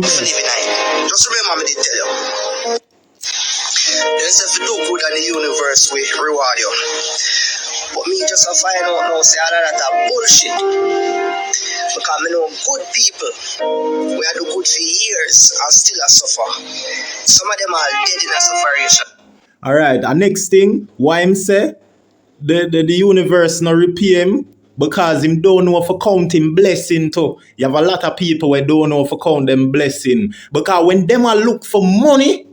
Just remember me to tell you. Then say if you do good and the universe will reward you. But me just a find out now say all of that are bullshit. Because me know good people we are do good for years and still a suffer. Some of them are dead in a sufferation. Alright, and next thing, why him say the universe no repay him? Because him don't know if count him blessing too. You have a lot of people who don't know if count them blessing. Because when them a look for money,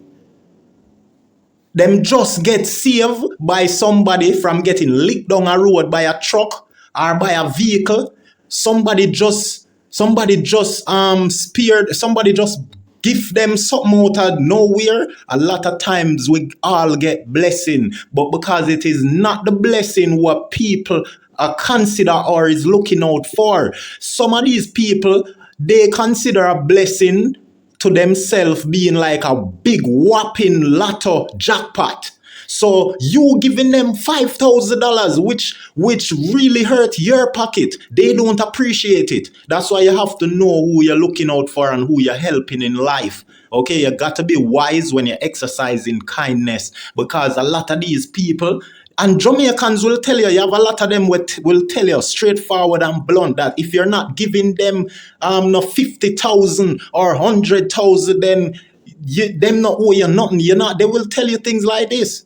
them just get saved by somebody from getting licked down a road by a truck or by a vehicle. Somebody just speared, somebody just give them something out of nowhere. A lot of times we all get blessing, but because it is not the blessing what people consider or is looking out for. Some of these people, they consider a blessing to themselves being like a big whopping lotto jackpot. So you giving them $5,000, which really hurt your pocket. They don't appreciate it. That's why you have to know who you're looking out for and who you're helping in life. Okay, you got to be wise when you're exercising kindness, because a lot of these people, and Jamaicans will tell you, you have a lot of them will tell you straightforward and blunt that if you're not giving them no 50,000 or 100,000, then them not owe you nothing. They will tell you things like this.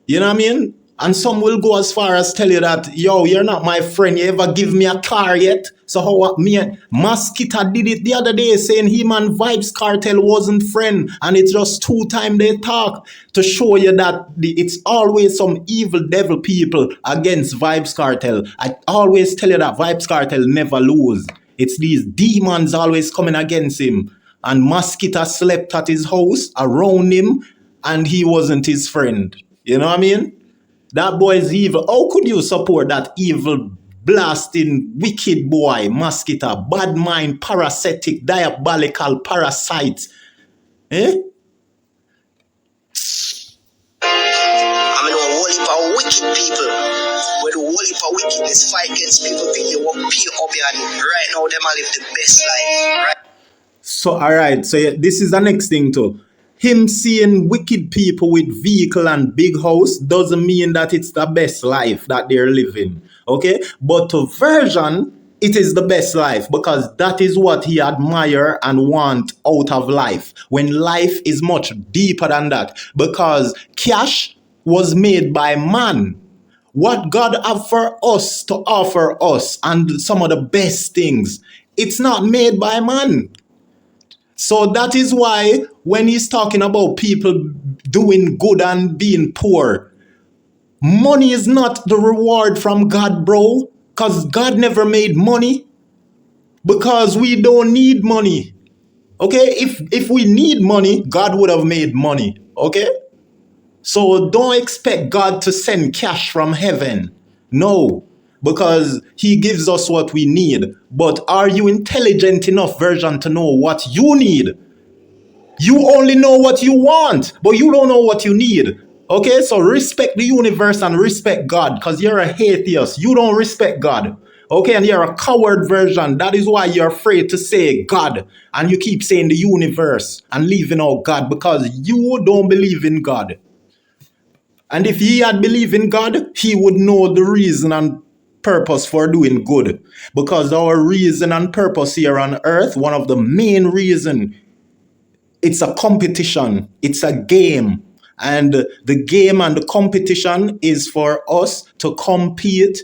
You know what I mean? And some will go as far as tell you that, yo, you're not my friend. You ever give me a car yet? So how me and Maskita did it the other day, saying him and VYBZ KARTEL wasn't friend. And it's just 2 times they talk to show you that it's always some evil devil people against VYBZ KARTEL. I always tell you that VYBZ KARTEL never lose. It's these demons always coming against him. And Maskita slept at his house around him and he wasn't his friend. You know what I mean? That boy is evil. How could you support that evil, blasting, wicked boy, Maskita, bad mind, parasitic, diabolical parasite? Eh? I mean, a whole heap of wicked people. Where the whole heap of wickedness fight against people, you walk peel up here, and right now, them are live the best life. Right? So, alright, so this is the next thing too. Him seeing wicked people with vehicle and big house doesn't mean that it's the best life that they're living. Okay? But to Vershon, it is the best life because that is what he admire and want out of life. When life is much deeper than that. Because cash was made by man. What God have for us to offer us and some of the best things, it's not made by man. So that is why when he's talking about people doing good and being poor, money is not the reward from God, bro. Because God never made money. Because we don't need money. Okay? If we need money, God would have made money. Okay? So don't expect God to send cash from heaven. No. Because he gives us what we need. But are you intelligent enough, Vershon, to know what you need? You only know what you want, but you don't know what you need. Okay, so respect the universe and respect God, because you're a atheist. You don't respect God. Okay, and you're a coward, Vershon. That is why you're afraid to say God. And you keep saying the universe and leaving out God, because you don't believe in God. And if he had believed in God, he would know the reason and purpose for doing good, because our reason and purpose here on earth, one of the main reason, it's a competition, it's a game, and the game and the competition is for us to compete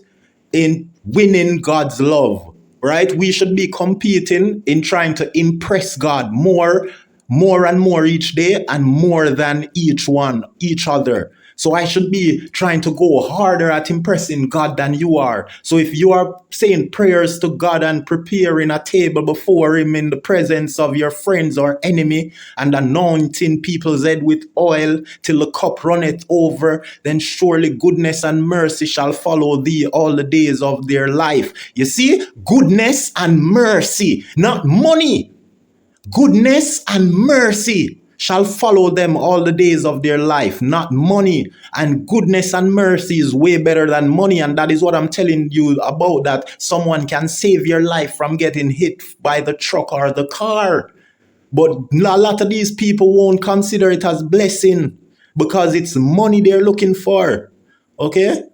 in winning God's love, right? We should be competing in trying to impress God more and more each day and more than each other. So I should be trying to go harder at impressing God than you are. So if you are saying prayers to God and preparing a table before him in the presence of your friends or enemy and anointing people's head with oil till the cup runneth over, then surely goodness and mercy shall follow thee all the days of their life. You see, goodness and mercy, not money. Goodness and mercy shall follow them all the days of their life, not money. And goodness and mercy is way better than money. And that is what I'm telling you about, that someone can save your life from getting hit by the truck or the car. But a lot of these people won't consider it as blessing because it's money they're looking for. Okay?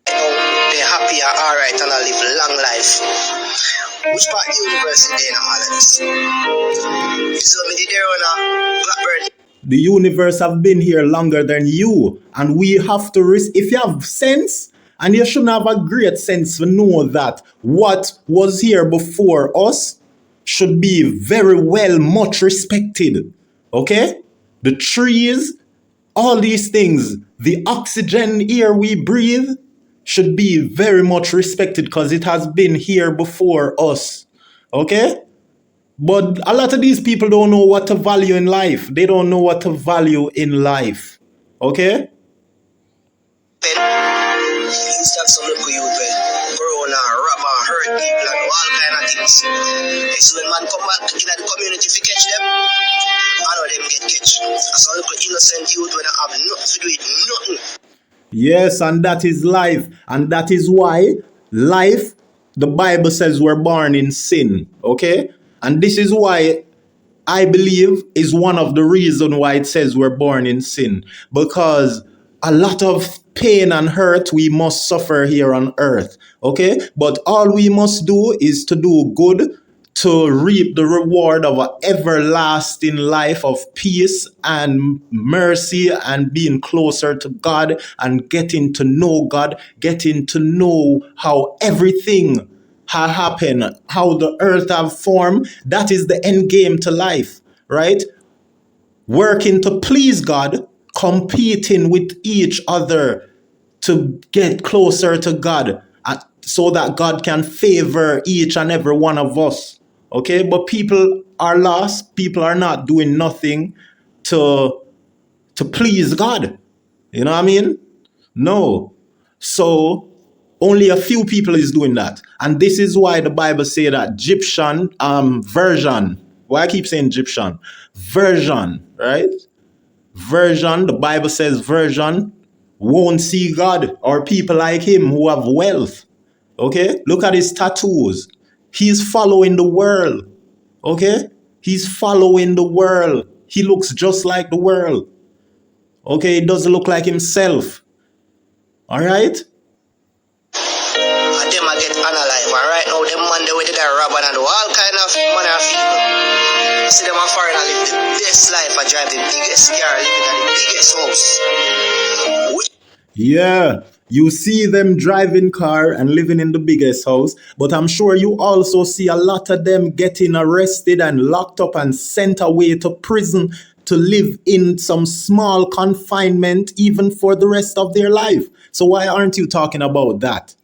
They're happy and alright and I live a long life. Which part of the universe is there in all of this? So me did there on a blackbird. The universe have been here longer than you, and we have to risk. If you have sense, and you shouldn't have a great sense to know that what was here before us should be very well much respected. Okay? The trees, all these things, the oxygen air we breathe should be very much respected because it has been here before us. Okay? But a lot of these people don't know what to value in life. They don't know what to value in life. Okay? Used to have some local youth where bro and rob and hurt people and all kind of things. So when man come back in the community to catch them, I know them get catch. So local innocent youth when I have nothing to do with nothing. Yes, and that is life. And that is why life, the Bible says we're born in sin. Okay? And this is why I believe is one of the reasons why it says we're born in sin. Because a lot of pain and hurt we must suffer here on earth. Okay? But all we must do is to do good, to reap the reward of an everlasting life of peace and mercy and being closer to God and getting to know God, getting to know how everything has happened, how the earth have formed. That is the end game to life, right? Working to please God, competing with each other to get closer to God so that God can favor each and every one of us. Okay, but people are lost. People are not doing nothing to please God. You know what I mean? No. So only a few people is doing that. And this is why the Bible say that Vershon. Why I keep saying Egyptian? Vershon, right? Vershon, the Bible says Vershon won't see God or people like him who have wealth. Okay? Look at his tattoos. He's following the world. Okay? He's following the world. He looks just like the world. Okay? He doesn't look like himself. All right? And them I get analyzed. And right now, them man, they with the guy robbing and do all kind of money and people. I see them a foreigner live the best life and drive the biggest car, living in the biggest house. Yeah, you see them driving car and living in the biggest house, but I'm sure you also see a lot of them getting arrested and locked up and sent away to prison to live in some small confinement even for the rest of their life. So why aren't you talking about that?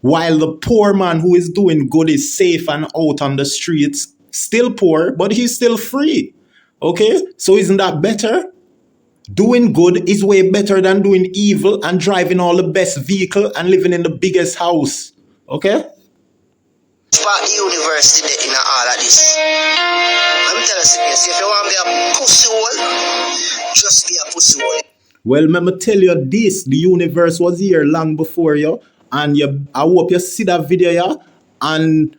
While the poor man who is doing good is safe and out on the streets, still poor, but he's still free. Okay, so isn't that better? Doing good is way better than doing evil and driving all the best vehicle and living in the biggest house. Okay? Part the universe today in all of this. Let me tell you something. If you want to be a pussy hole, just be a pussy hole. Well, let me tell you this. The universe was here long before you. And I hope you see that video, yeah? And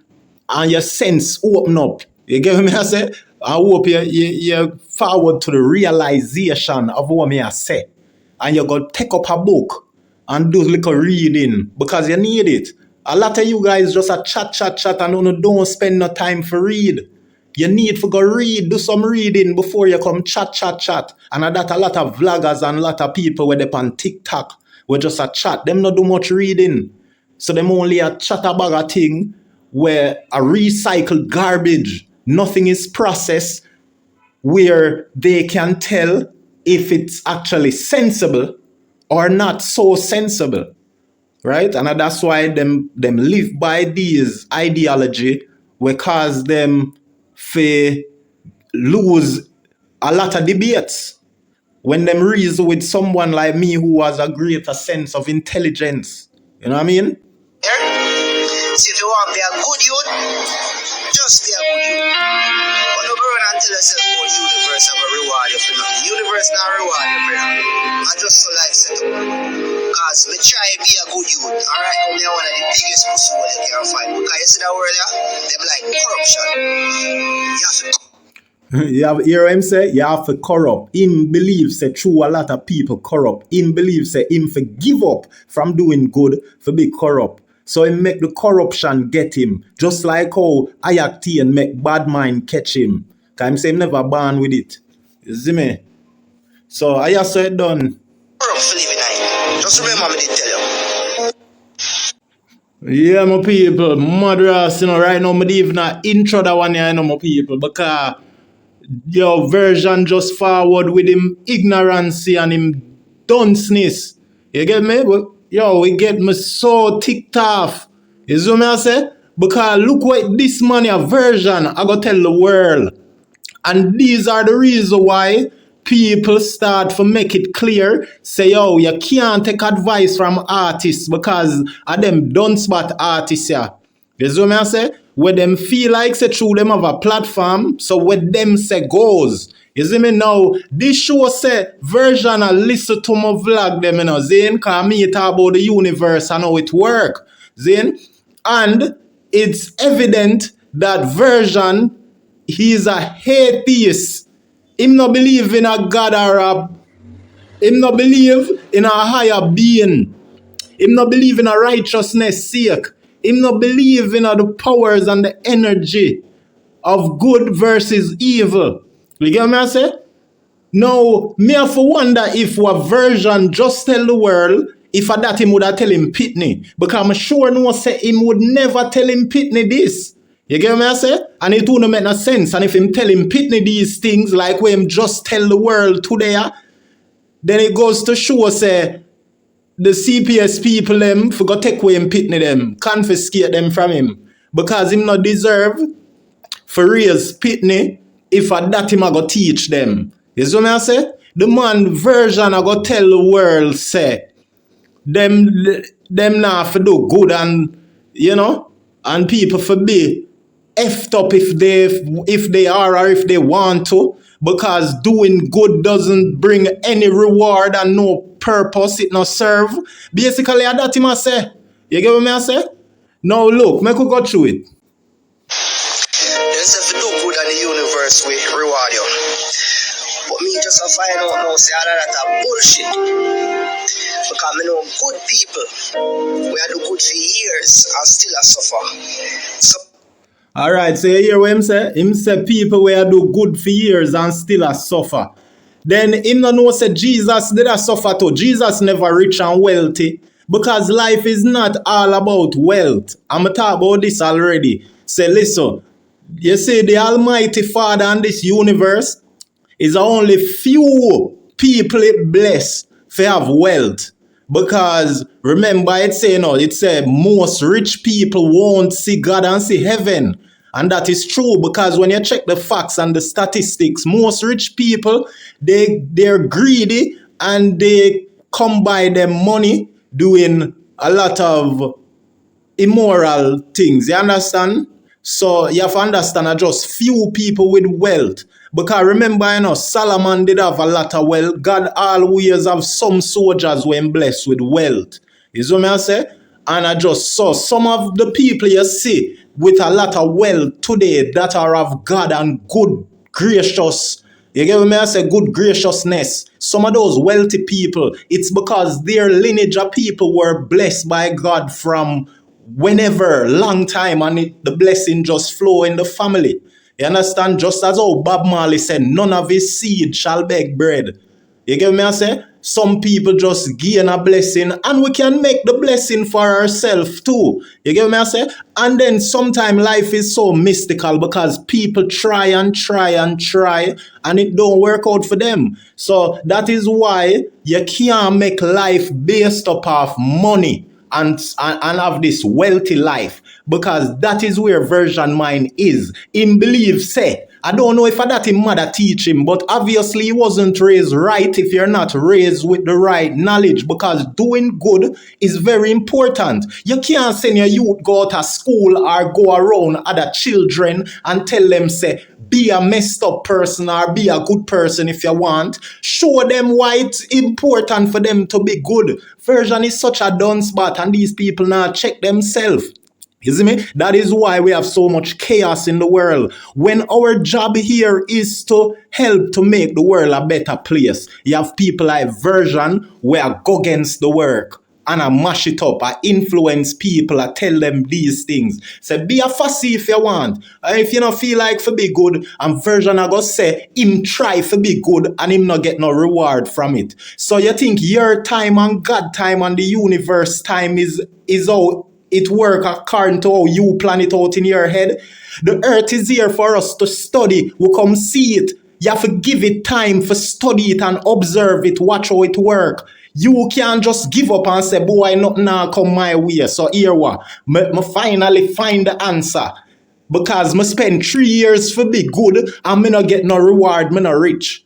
your sense open up. You get what I say? I hope you forward to the realization of what I say. And you go take up a book and do little reading because you need it. A lot of you guys just a chat and don't spend no time for read. You need to go read, do some reading before you come chat. And that a lot of vloggers and a lot of people where they on TikTok we just a chat. Them not do much reading. So them only a chat about a thing where a recycled garbage. Nothing is processed where they can tell if it's actually sensible or not so sensible. Right? And that's why them live by these ideology will cause them to lose a lot of debates. When them reason with someone like me who has a greater sense of intelligence. You know what I mean? See, if you want to be a good youth, just be a good youth. But no go run and tell yourself, oh, the universe have a reward you for nothing. The universe not reward you, brother. I just so life set up. Because me try to be a good youth. Alright, now me one of the biggest pussy you can find. Because you see that word there? Them like corruption. You have to You have hear him say you have to corrupt. Him believe say true a lot of people corrupt. Him believe say him for give up from doing good for be corrupt. So he make the corruption get him. Just like how Athiest make bad mind catch him. Cause him say him never born with it. You see me? So I just say it done. Corrupt for living night. Just remember me did tell you. Yeah, my people, murderers, right now, me even intro that one here, my people, because your Vershon just forward with him ignorance and him dunceness. You get me? Yo, we get me so ticked off. You see what I say? Because look what this man a Vershon I go tell the world. And these are the reasons why people start to make it clear, say, yo, you can't take advice from artists because of them don't spot artists here. You see what I say? Where them feel like say true them have a platform, so what them say goes. You see me now? This show say Vershon a listen to my vlog them, you know, Zane, cause me talk about the universe and how it work. Zane? And it's evident that Vershon, he's a atheist. Him not believe in a God or him not believe in a higher being. Him not believe in a righteousness sake. Him not believe in the powers and the energy of good versus evil. You get what I say? Now, me have to wonder if what Vershon just tell the world, if a that him would have tell him Pitney. Because I'm sure no say him would never tell him Pitney this. You get what I say? And it wouldn't make no sense. And if him tell him Pitney these things, like when him just tell the world today, then it goes to show, say, the CPS people them forgot take away him Pitney them, confiscate them from him. Because him not deserve for raise Pitney if a that him a go teach them. You see what I say? The man Vershon a go tell the world, say, them not for do good and, you know, and people for be effed up if they are or if they want to, because doing good doesn't bring any reward and no purpose, it not serve. Basically, that him I say. You get what I say? Now look, make we go through it. Then say if you do good and the universe will reward you. But me just a find out now say all that a bullshit. Because I know good people we do good for years and still a suffer. So Alright, so you hear what him say? Him say people where do good for years and still a suffer. Then him no know say Jesus did a suffer too. Jesus never rich and wealthy. Because life is not all about wealth. I'm talk about this already. Say listen, you see the Almighty Father and this universe is only few people it bless for have wealth. Because remember it say most rich people won't see God and see heaven. And that is true because when you check the facts and the statistics, most rich people, they're greedy and they come by their money doing a lot of immoral things. You understand? So you have to understand that just few people with wealth. Because remember, Solomon did have a lot of wealth. God always have some soldiers when blessed with wealth. You see what I say? And I just saw some of the people you see with a lot of wealth today that are of God and good, gracious. You get what I say? Good graciousness. Some of those wealthy people, it's because their lineage of people were blessed by God from whenever, long time, and the blessing just flow in the family. You understand? Just as how Bob Marley said, none of his seed shall beg bread. You get me I say? Some people just gain a blessing and we can make the blessing for ourselves too. You get me I say? And then sometimes life is so mystical because people try and it don't work out for them. So that is why you can't make life based upon money and have this wealthy life. Because that is where Vershon mind is. Him believe say, I don't know if that him mother teach him, but obviously he wasn't raised right if you're not raised with the right knowledge, because doing good is very important. You can't send your youth go to school or go around other children and tell them say, be a messed up person or be a good person if you want. Show them why it's important for them to be good. Vershon is such a dunce spot and these people now check themselves. You see me? That is why we have so much chaos in the world. When our job here is to help to make the world a better place, you have people like Vershon where go against the work and I mash it up. I influence people. I tell them these things. Say, be a fussy if you want. And if you don't feel like for be good, and Vershon I go say, him try for be good and him not get no reward from it. So you think your time and God time and the universe time is how it work according to how you plan it out in your head. The earth is here for us to study. We come see it. You have to give it time for study it and observe it, watch how it work. You can't just give up and say, boy, nothing now come my way. So here what? Me finally find the answer. Because me spend 3 years for be good and me not get no reward, me not rich.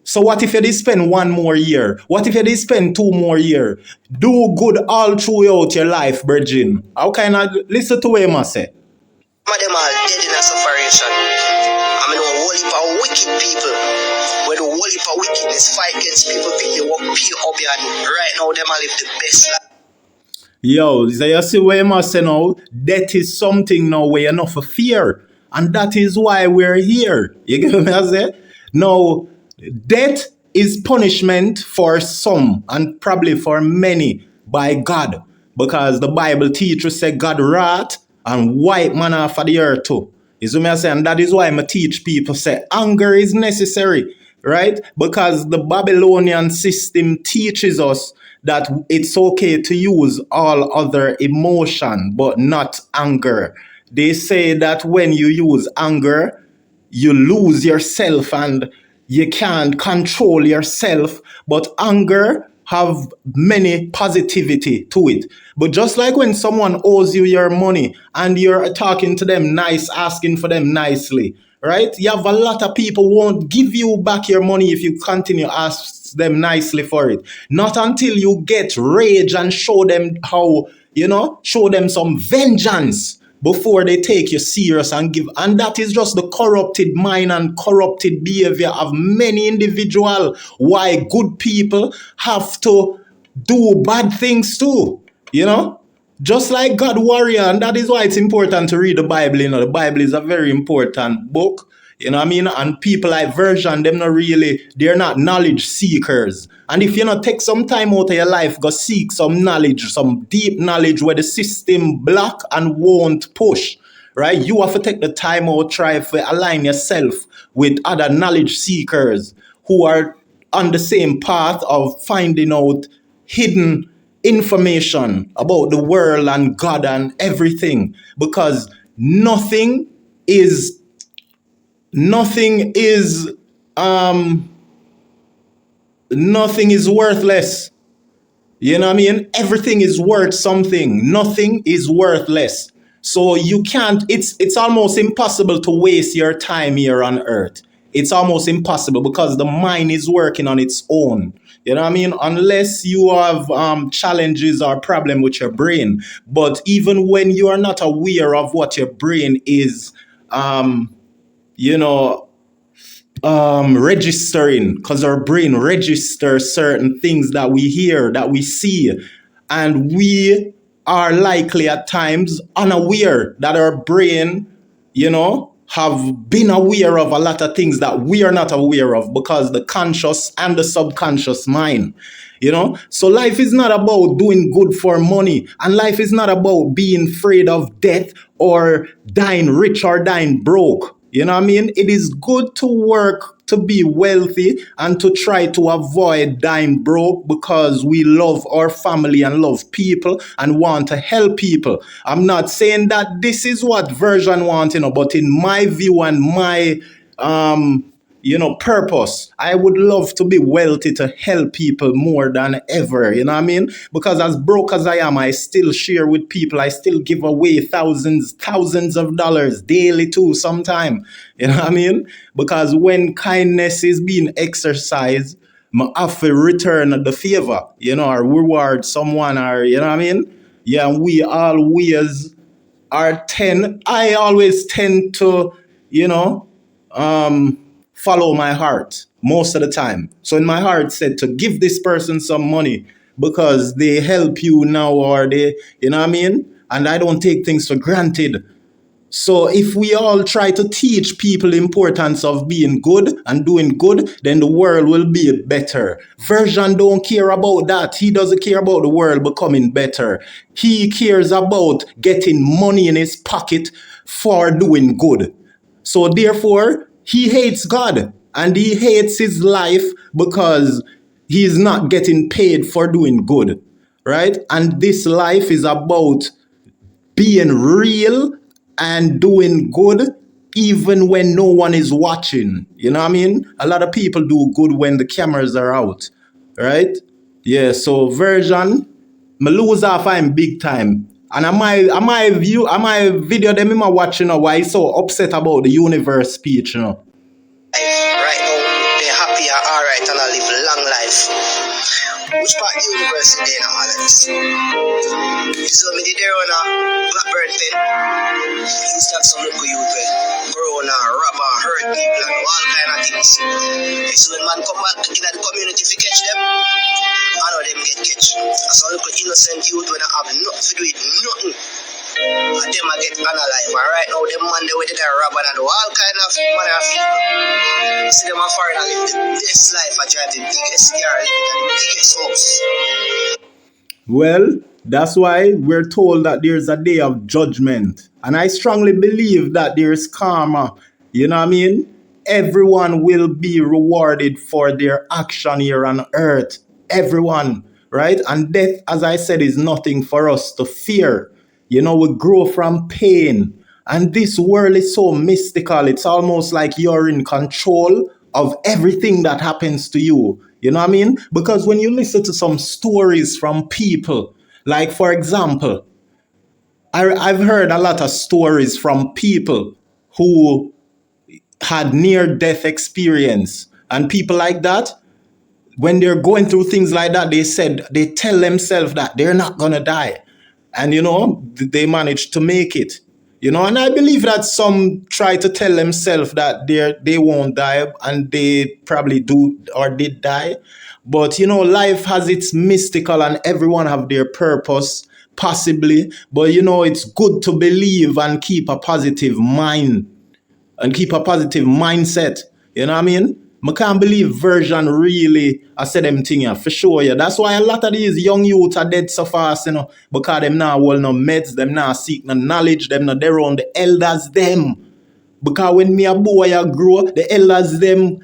So what if you did spend 1 more year? What if you did spend 2 more years? Do good all throughout your life, Virgin. How can I listen to what I say? Some of them are dead in a separation. I mean, a whole heap of wicked people. Where the whole heap of wickedness fight against people, you walk pure up here, and right now, them are live the best life. Yo, so you see what I must say now? Death is something now where you're not for fear. And that is why we're here. You get what I say? Now, death is punishment for some and probably for many by God. Because the Bible teaches say God wrath and wipe man off of the earth too. You see what I'm saying? And that is why I teach people say anger is necessary. Right? Because the Babylonian system teaches us that it's okay to use all other emotion, but not anger. They say that when you use anger, you lose yourself and you can't control yourself. But anger have many positivity to it. But just like when someone owes you your money and you're talking to them nice, asking for them nicely, right? You have a lot of people won't give you back your money if you continue to ask them nicely for it. Not until you get rage and show them how, show them some vengeance before they take you serious and give. And that is just the corrupted mind and corrupted behavior of many individuals. Why good people have to do bad things too, Just like God warrior, and that is why it's important to read the Bible. The Bible is a very important book. You know what I mean? And people like Vershon, they're not knowledge seekers. And if you not take some time out of your life, go seek some knowledge, some deep knowledge where the system block and won't push, right? You have to take the time out, try to align yourself with other knowledge seekers who are on the same path of finding out hidden information about the world and God and everything, because nothing is worthless. You know what I mean? Everything is worth something. Nothing is worthless. So you can't, it's almost impossible to waste your time here on earth. It's almost impossible because the mind is working on its own. You know what I mean? Unless you have challenges or problem with your brain. But even when you are not aware of what your brain is, registering, because our brain registers certain things that we hear, that we see, and we are likely at times unaware that our brain, have been aware of a lot of things that we are not aware of because the conscious and the subconscious mind. So life is not about doing good for money, and life is not about being afraid of death or dying rich or dying broke. You know what I mean? It is good to work to be wealthy and to try to avoid dying broke because we love our family and love people and want to help people. I'm not saying that this is what Vershon wants, but in my view and my purpose, I would love to be wealthy to help people more than ever, you know what I mean? Because as broke as I am, I still share with people. I still give away thousands of dollars daily too sometime, you know what I mean? Because when kindness is being exercised, I have to return the favor, or reward someone, or, you know what I mean? Yeah, I always tend to, follow my heart most of the time. So in my heart said to give this person some money because they help you now, or they, you know what I mean? and I don't take things for granted. So if we all try to teach people the importance of being good and doing good, then the world will be better. Vershon don't care about that. He doesn't care about the world becoming better. He cares about getting money in his pocket for doing good. So therefore, he hates God and he hates his life because he's not getting paid for doing good, right? And this life is about being real and doing good even when no one is watching. You know what I mean? A lot of people do good when the cameras are out, right? Yeah, so Vershon, me lose off I'm big time. And am I video them in my watching why he's so upset about the universe speech, you know? Right now, they're happy and alright and I live a long life. Which part of the universe is there now, all of this? You saw me there on a blackbird pen. You used to have some local youth where grow and rob and hurt people and all kind of things. So when man come back in the community if you catch them, I know them get catch. So local innocent youth when I have nothing to do with nothing. And them I get analyzed. And right now, them man they went to rob and do all kind of manner of people. See them a foreign and live the best life. I drive the biggest car, live in the biggest house. Well, that's why we're told that there's a day of judgment. And I strongly believe that there's karma. You know what I mean? Everyone will be rewarded for their action here on earth. Everyone, right? And death, as I said, is nothing for us to fear. You know, we grow from pain. And this world is so mystical. It's almost like you're in control of everything that happens to you. You know what I mean? Because when you listen to some stories from people, like for example, I've heard a lot of stories from people who had near-death experience. And people like that, when they're going through things like that, they tell themselves that they're not going to die. And, you know, they manage to make it. You know, and I believe that some try to tell themselves that they won't die, and they probably do or did die. But, you know, life has its mystical and everyone have their purpose, possibly. But, you know, it's good to believe and keep a positive mind and keep a positive mindset. You know what I mean? I can't believe Vershon really I said them thing here, for sure. Yeah. That's why a lot of these young youths are dead so fast, you know, because them now hold no meds, them now seek no knowledge, them not there around the elders them. Because when me a boy I grow, the elders them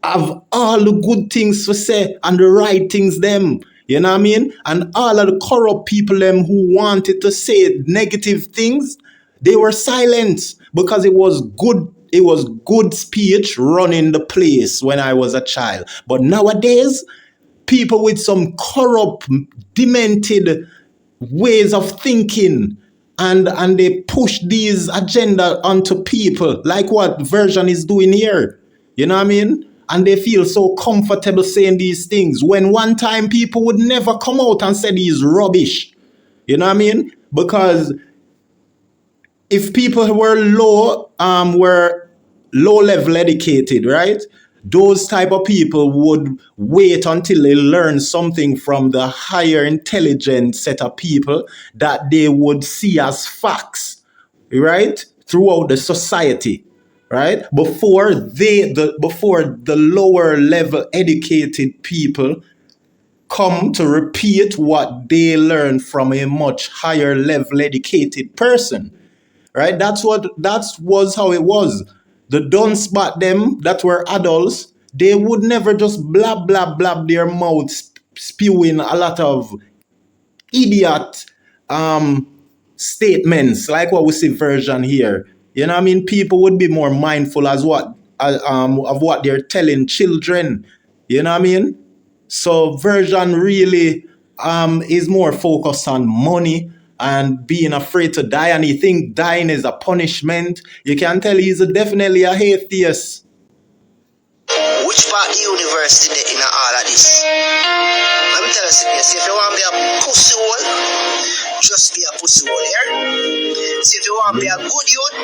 have all the good things to say and the right things them. You know what I mean? And all of the corrupt people them who wanted to say negative things, they were silent because it was good speech running the place when I was a child. But nowadays, people with some corrupt, demented ways of thinking and they push these agenda onto people, like what Vershon is doing here. You know what I mean? And they feel so comfortable saying these things when one time people would never come out and say these rubbish. You know what I mean? Because if people were low level educated, right? Those type of people would wait until they learn something from the higher intelligent set of people that they would see as facts, right? Throughout the society, right? Before the lower level educated people come to repeat what they learned from a much higher level educated person. Right? That was how it was. The done spot them that were adults, they would never just blab blab blab their mouths spewing a lot of idiot statements like what we see Vershon here. You know what I mean? People would be more mindful of what they're telling children. You know what I mean? So Vershon really is more focused on money and being afraid to die, and he thinks dying is a punishment. You can tell he's definitely a atheist. Which part of the universe did they in all of this? Let me tell you something. See, if you want to be a pussy hole, just be a pussy hole here. See, if you want to be a good youth,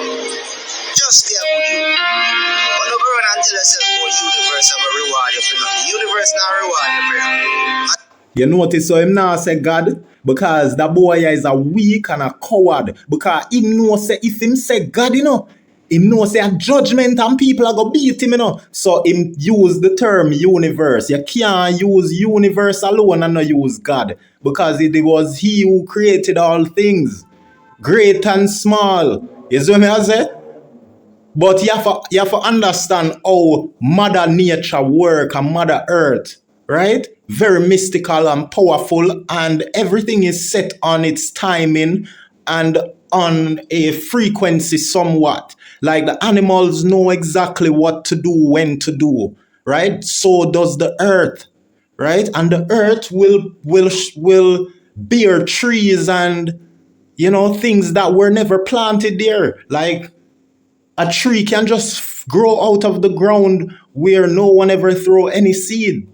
just be a good youth. But don't go around and tell yourself, oh, the universe have a reward you for nothing. The universe not reward you for nothing. You notice so him now say God because that boy here is a weak and a coward because him know say if him say God, him know say a judgment and people are gonna beat him, So him use the term universe. You can't use universe alone and not use God because it was he who created all things, great and small. You see what I say? But you have to understand how Mother Nature work and Mother Earth, right? Very mystical and powerful, and everything is set on its timing and on a frequency somewhat. Like the animals know exactly what to do, when to do, right? So does the earth, right? And the earth will bear trees and things that were never planted there, like a tree can just grow out of the ground where no one ever throw any seed.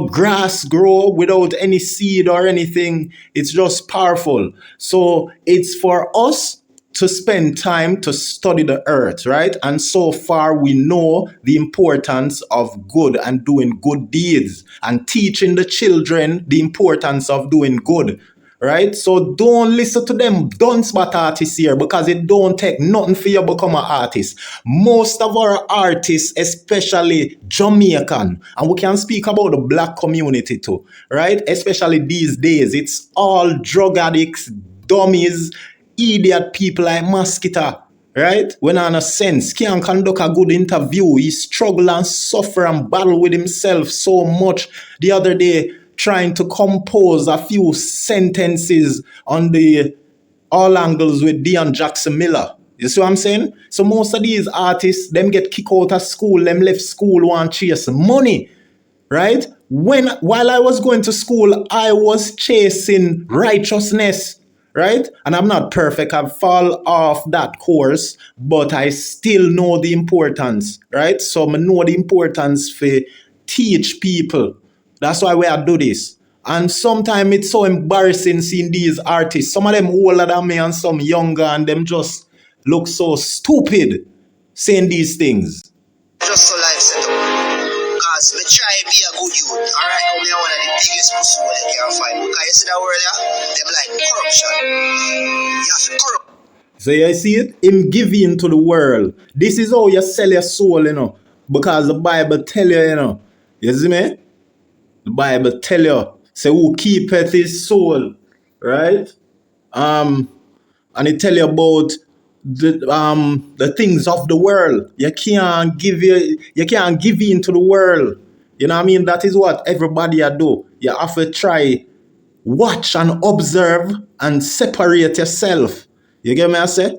Grass grow without any seed or anything. It's just powerful. So it's for us to spend time to study the earth, right? And so far we know the importance of good and doing good deeds and teaching the children the importance of doing good, right? So don't listen to them dunce bat artists here because it don't take nothing for you to become an artist. Most of our artists, especially Jamaican, and we can speak about the black community too, right? Especially these days, it's all drug addicts, dummies, idiot people like Maskita, right? When on a sense, can't conduct a good interview. He struggle and suffer and battle with himself so much the other day, trying to compose a few sentences on the all angles with Deion Jackson Miller. You see what I'm saying? So most of these artists, them get kicked out of school, them left school, want chase money, right? While I was going to school, I was chasing righteousness, right? And I'm not perfect. I've fall off that course, but I still know the importance, right? So I know the importance for teach people. That's why we are do this. And sometimes it's so embarrassing seeing these artists. Some of them older than me and some younger, and them just look so stupid saying these things. Just so life set up. Because me try to be a good youth. Alright, now me are one of the biggest pussy you can find. Because you see that word there? Them like corruption. You have to corrupt. So you see it? Him giving to the world. This is how you sell your soul, Because the Bible tell you, You see me? The Bible tell you, say who keepeth his soul, right? And it tell you about the things of the world. You can't give in to the world. You know what I mean? That is what everybody do. You have to try, watch and observe and separate yourself. You get me I say?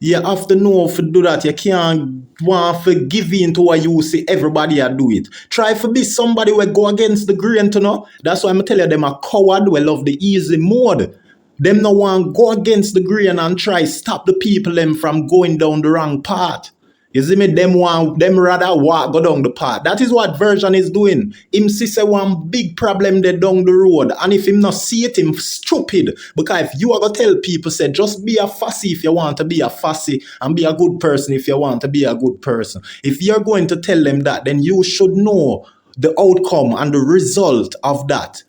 You have to know to do that. You can't want to give in to what you see everybody do it. Try to be somebody who go against the grain to know. That's why I'm tell you them a coward will love the easy mode. Them no want go against the grain and try stop the people them from going down the wrong path. You see me? Them rather walk go down the path. That is what Vershon is doing. Him see say one big problem there down the road. And if him not see it, him stupid. Because if you are going to tell people, say, just be a fussy if you want to be a fussy, and be a good person if you want to be a good person. If you're going to tell them that, then you should know the outcome and the result of that.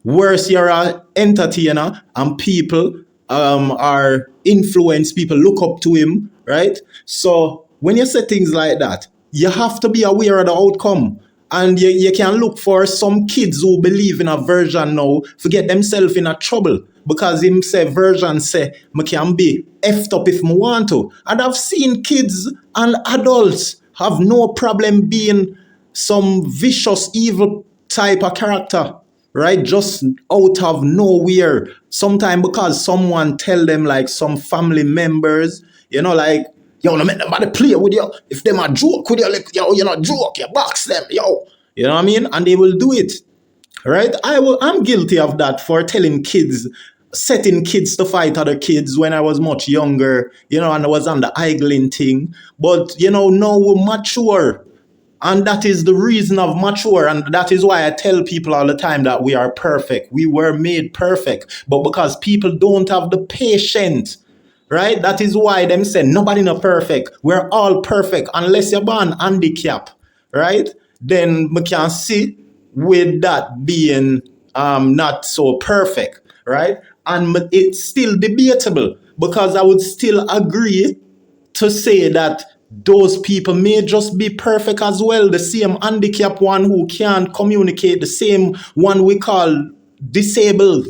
Worse, you're an entertainer and people are influenced, people look up to him, right? So when you say things like that, you have to be aware of the outcome. And you can look for some kids who believe in a Vershon now, forget themselves in a trouble. Because him say, Vershon say, I can be effed up if I want to. And I've seen kids and adults have no problem being some vicious, evil type of character, right? Just out of nowhere. Sometimes because someone tell them, like some family members, like, yo, no make nobody play with you. If them a joke with you, like, yo, you're not joke, you box them, yo. You know what I mean? And they will do it, right? I'm guilty of that for telling kids, setting kids to fight other kids when I was much younger, and I was on the idling thing. But, now we're mature. And that is the reason of mature. And that is why I tell people all the time that we are perfect. We were made perfect. But because people don't have the patience, right? That is why them say nobody not perfect. We're all perfect unless you're born handicapped, right? Then we can see with that being not so perfect, right? And it's still debatable because I would still agree to say that those people may just be perfect as well. The same handicapped one who can't communicate, the same one we call disabled.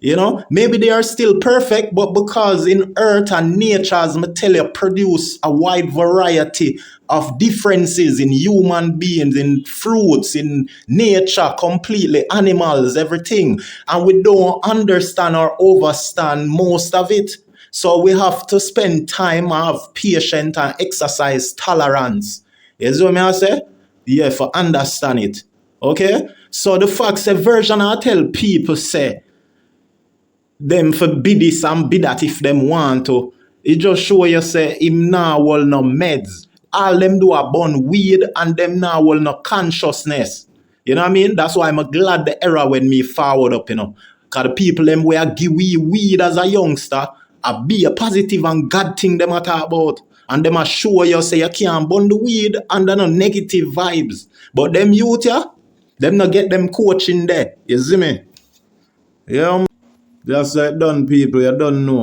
You know, maybe they are still perfect, but because in earth and nature, as I tell you, produce a wide variety of differences in human beings, in fruits, in nature, completely, animals, everything. And we don't understand or understand most of it. So we have to spend time, have patience, and exercise tolerance. You see what I say? Yeah, for understand it. Okay? So the facts, a version I tell people say, them for be this and be that if them want to. It just show you say him now will no meds. All them do a bun weed and them now will no consciousness. You know what I mean? That's why I'm glad the era when me forward up, you know. Cause the people them where give we weed as a youngster, a be a positive and God thing them a talk about. And them a show you say you can't burn the weed under no negative vibes. But them youth, yeah, them not get them coaching there. You see me? Yeah. Just like done people, you don't know.